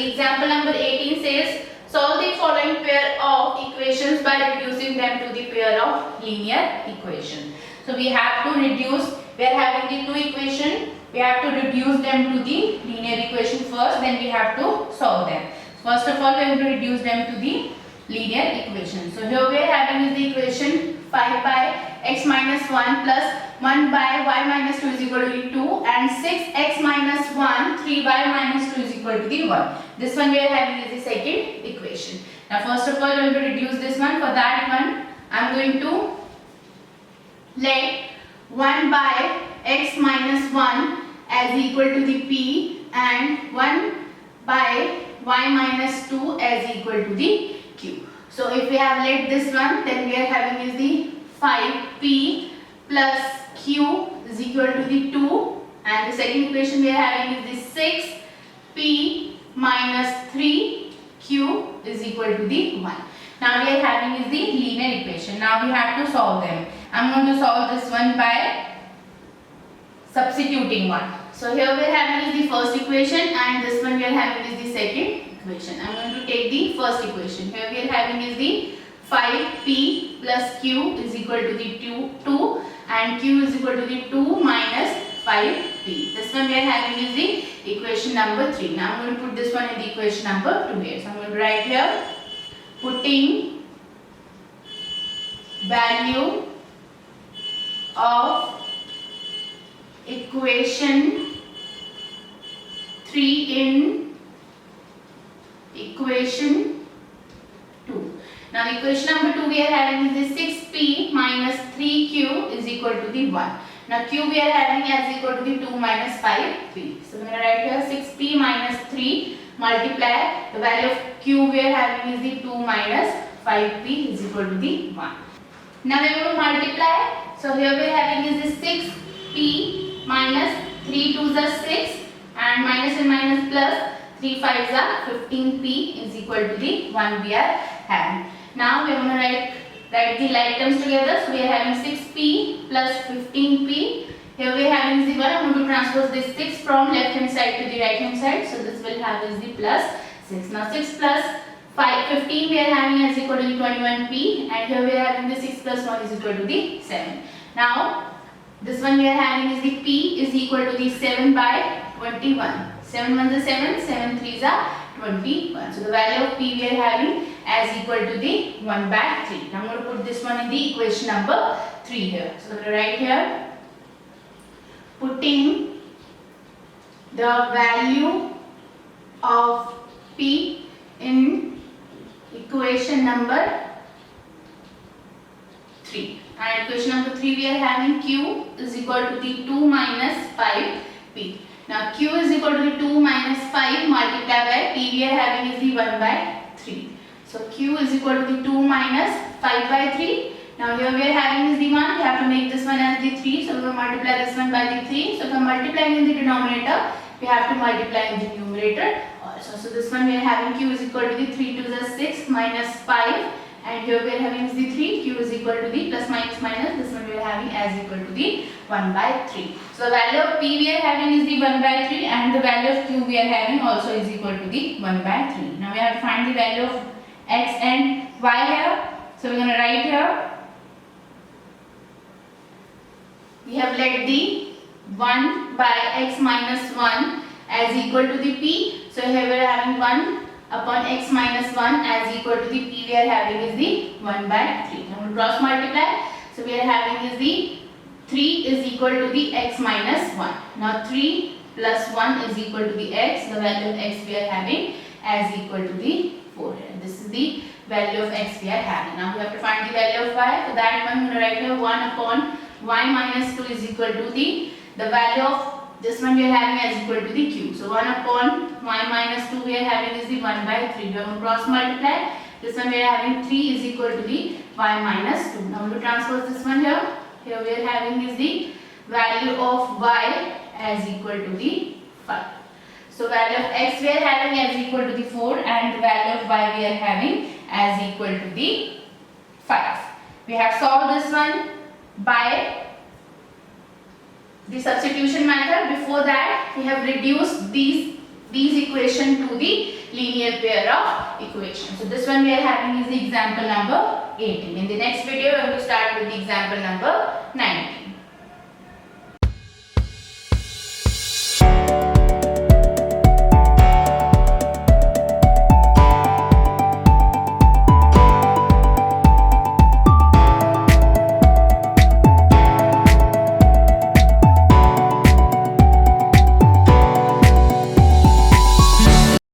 the example number 18 says solve the following pair of equations by reducing them to the pair of linear equation. So we have to reduce, we are having the two equation, we have to reduce them to the linear equation first, then we have to solve them. First of all, we have to reduce them to the linear equation. So here we are having is the equation 5 by x minus 1 plus 1 by y minus 2 is equal to 2 and 6x minus 1 3y minus 2 is equal to the 1. This one we are having is the second equation. Now first of all, we are going to reduce this one. For that one, I am going to let 1 by x minus 1 as equal to the p and 1 by y minus 2 as equal to the q. So if we have let this one, then we are having is the 5p plus q is equal to the 2 and the second equation we are having is the 6p minus 3q is equal to the 1. Now we are having is the linear equation. Now we have to solve them. I am going to solve this one by substituting one. So here we are having is the first equation and this one we are having is the second equation. I am going to take the first equation. Here we are having is the 5p plus q is equal to the 2 and q is equal to the 2 minus 5p. This one we are having is the equation number 3. Now I am going to put this one in the equation number 2 here. So I am going to write here putting value of equation 3 in equation 2. Now the equation number 2 we are having is the 6p minus 3q is equal to the 1. Now q we are having as equal to the 2 minus 5p. So we are going to write here 6p minus 3 multiply the value of q we are having is the 2 minus 5p is equal to the 1. Now we are going to multiply. So here we are having is the 6p minus 3 2s are 6 and minus and minus plus 3 5s are 15p is equal to the 1 we are having. Now we are going to write the like terms together. So we are having 6p plus 15p. Here we are having the 1. I am going to transpose this 6 from left hand side to the right hand side. So this will have is the plus 6. Now 6 plus 15 we are having as equal to the 21p and here we are having the 6 plus 1 is equal to the 7. Now this one we are having is the p is equal to the 7 by 21. 7 1s are 7, 7 3s are 21. So the value of p we are having as equal to the 1 by 3. Now I am going to put this one in the equation number 3 here. So I am going to write here putting the value of p in equation number 3. And equation number 3 we are having q is equal to the 2 minus 5p. Now q is equal to the 2 minus 5 multiplied by p we are having is the 1 by 3. So q is equal to the 2 minus 5 by 3. Now here we are having is the 1, we have to make this one as the 3. So we will multiply this one by the 3. So if we are multiplying in the denominator, we have to multiply in the numerator also. So this one we are having q is equal to the 3 2s are 6 minus 5 and here we are having is the 3, q is equal to the plus minus minus, this one we are having as equal to the 1 by 3. So the value of p we are having is the 1 by 3 and the value of q we are having also is equal to the 1 by 3. Now we have to find the value of x and y here. So we are going to write here, we have let the 1 by x minus 1 as equal to the p. So here we are having 1 upon x minus 1 as equal to the p we are having is the 1 by 3. Now we will cross multiply. So we are having is the 3 is equal to the x minus 1. Now 3 plus 1 is equal to the x. The value of x we are having as equal to the 4 here. This is the value of x we are having. Now we have to find the value of y. For that one we are going to write here 1 upon y minus 2 is equal to the value of this one we are having as equal to the q. So 1 upon y minus 2 we are having is the 1 by 3. We are going to cross multiply. This one we are having 3 is equal to the y minus 2. Now we will transpose this one here. Here we are having is the value of y as equal to the 5. So value of x we are having as equal to the 4 and the value of y we are having as equal to the 5. We have solved this one by the substitution method. Before that we have reduced these these equation to the linear pair of equations. So this one we are having is the example number 18. In the next video we will start with the example number 19.